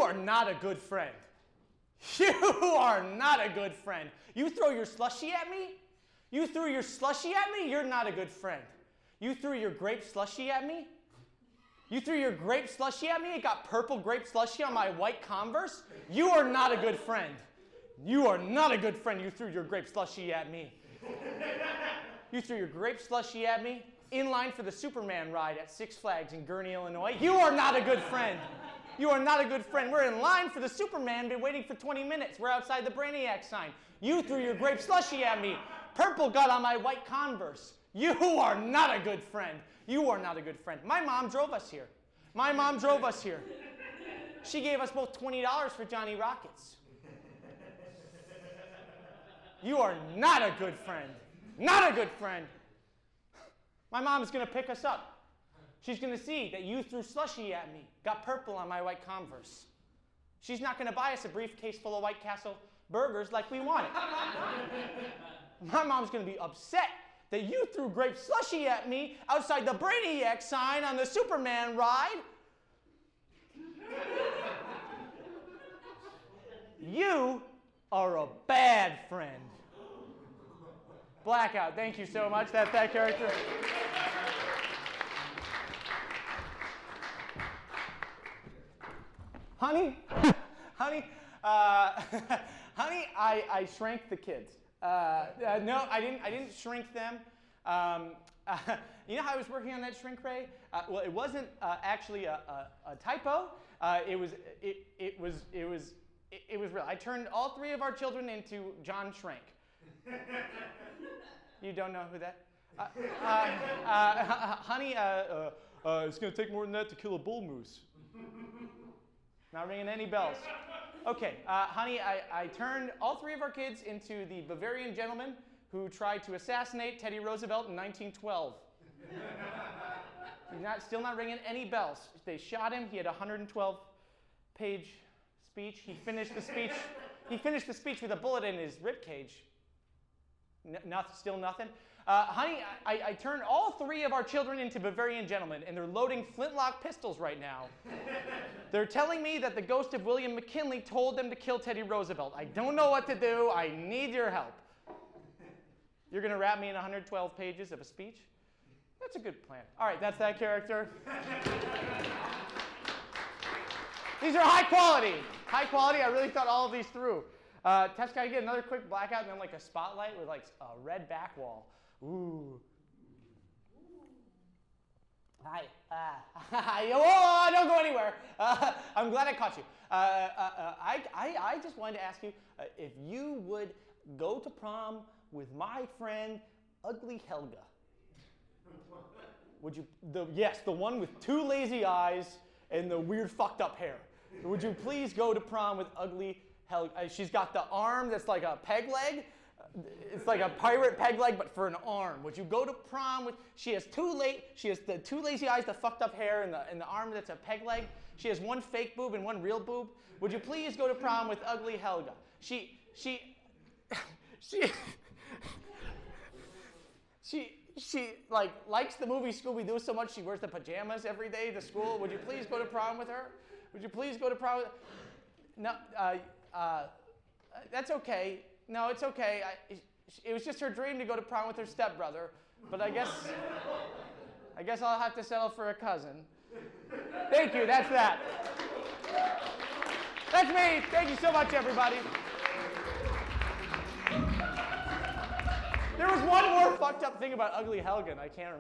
are not a good friend. You are not a good friend. You throw your slushie at me? You threw your slushie at me? You're not a good friend. You threw your grape slushie at me? You threw your grape slushie at me? It got purple grape slushie on my white Converse? You are not a good friend. You are not a good friend. You threw your grape slushie at me. You threw your grape slushie at me in line for the Superman ride at Six Flags in Gurnee, Illinois. You are not a good friend. You are not a good friend. We're in line for the Superman, been waiting for 20 minutes. We're outside the Brainiac sign. You threw your grape slushie at me. Purple got on my white Converse. You are not a good friend. You are not a good friend. My mom drove us here. My mom drove us here. She gave us both $20 for Johnny Rockets. You are not a good friend. Not a good friend. My mom is going to pick us up. She's going to see that you threw slushie at me, got purple on my white Converse. She's not going to buy us a briefcase full of White Castle burgers like we wanted. My mom's going to be upset that you threw grape slushie at me outside the Brainiac sign on the Superman ride. You are a bad friend. Blackout, thank you so much. That's that character. Honey, honey, honey, I shrank the kids. No, I didn't shrink them. You know how I was working on that shrink ray? Well, it wasn't actually a typo. It was real. I turned all three of our children into John Schrank. You don't know who that? Honey, it's going to take more than that to kill a bull moose. Not ringing any bells. Okay, honey, I turned all three of our kids into the Bavarian gentleman who tried to assassinate Teddy Roosevelt in 1912. Still not ringing any bells. They shot him. He had a 112-page speech. He finished the speech. He finished the speech with a bullet in his ribcage. Still nothing. Honey, I turned all three of our children into Bavarian gentlemen, and they're loading flintlock pistols right now. They're telling me that the ghost of William McKinley told them to kill Teddy Roosevelt. I don't know what to do. I need your help. You're going to wrap me in 112 pages of a speech? That's a good plan. All right, that's that character. These are high quality. High quality. I really thought all of these through. Tess, can I get another quick blackout and then like a spotlight with like a red back wall? Ooh. Hi. Oh, don't go anywhere. I'm glad I caught you. I just wanted to ask you if you would go to prom with my friend, Ugly Helga. Would you? Yes, the one with two lazy eyes and the weird fucked up hair. Would you please go to prom with Ugly Helga? She's got the arm that's like a peg leg. It's like a pirate peg leg, but for an arm. Would you go to prom with? She has the two lazy eyes, the fucked up hair, and the arm that's a peg leg. She has one fake boob and one real boob. Would you please go to prom with Ugly Helga? She like likes the movie Scooby-Doo so much she wears the pajamas every day to school. Would you please go to prom with her? Would you please go to prom with? No, that's okay. No, it's okay. It was just her dream to go to prom with her stepbrother, but I guess I'll have to settle for a cousin. Thank you. That's that. That's me. Thank you so much, everybody. There was one more fucked up thing about Ugly Helga, and I can't remember.